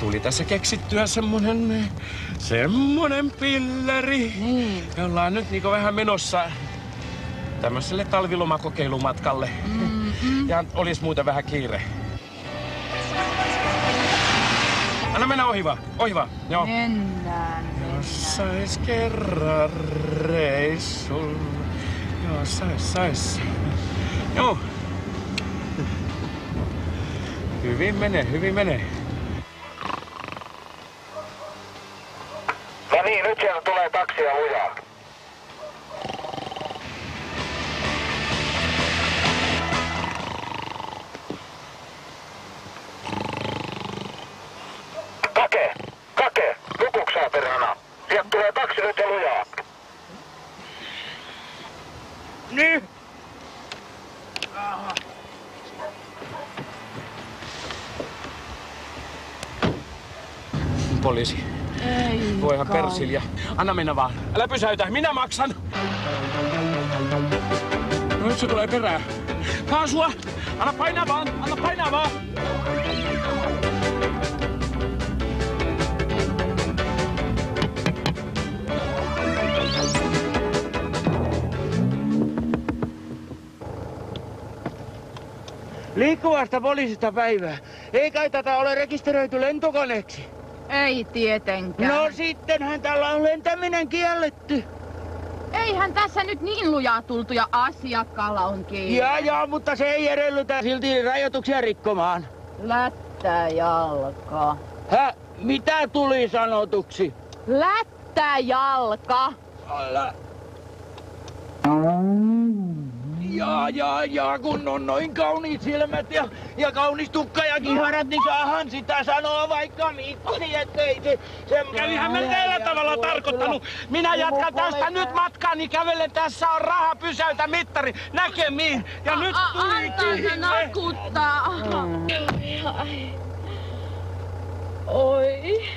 Tuli tässä keksittyä semmonen pilleri, jolla on nyt niinku vähän menossa tämmöiselle talvilomakokeilumatkalle. Ja olis muuten vähän kiire. Anna mennä ohi vaan, joo. Mennään. Jos sais kerran reissul. Joo, sais. Joo. Hyvin menee. No niin, nyt sieltä tulee taksia lujaa. Kake, lupuksaa perhana. Sieltä tulee taksi nyt ja lujaa. Niin. Poliisi. Ei Voihan kai. Persilja. Anna mennä vaan. Älä pysäytä, minä maksan. No nyt se tulee perään. Kaasua! Anna painaa vaan! Liikkuvasta poliisista päivää. Ei kai tätä ole rekisteröity lentokoneeksi. Ei tietenkään. No sittenhän tällä on lentäminen kielletty. Eihän tässä nyt niin lujaa tultu ja asiakkaalla on kiinni. Jaa, mutta se ei edellytä silti rajoituksia rikkomaan. Lättäjalka. Mitä tuli sanotuksi? Lättäjalka. Jaa, kun on noin kauniit silmät ja kaunis tukka ja kiharat, niin saahan sitä sanoa vaikka miksi, ettei se... Kävihän me tällä tavalla tarkoittanut. Minä jatkan tästä nyt matkaani, kävelen. Tässä on raha, pysäytä mittari. Näkemiin. Ja nyt tuli Antaa se nakuttaa. Oi.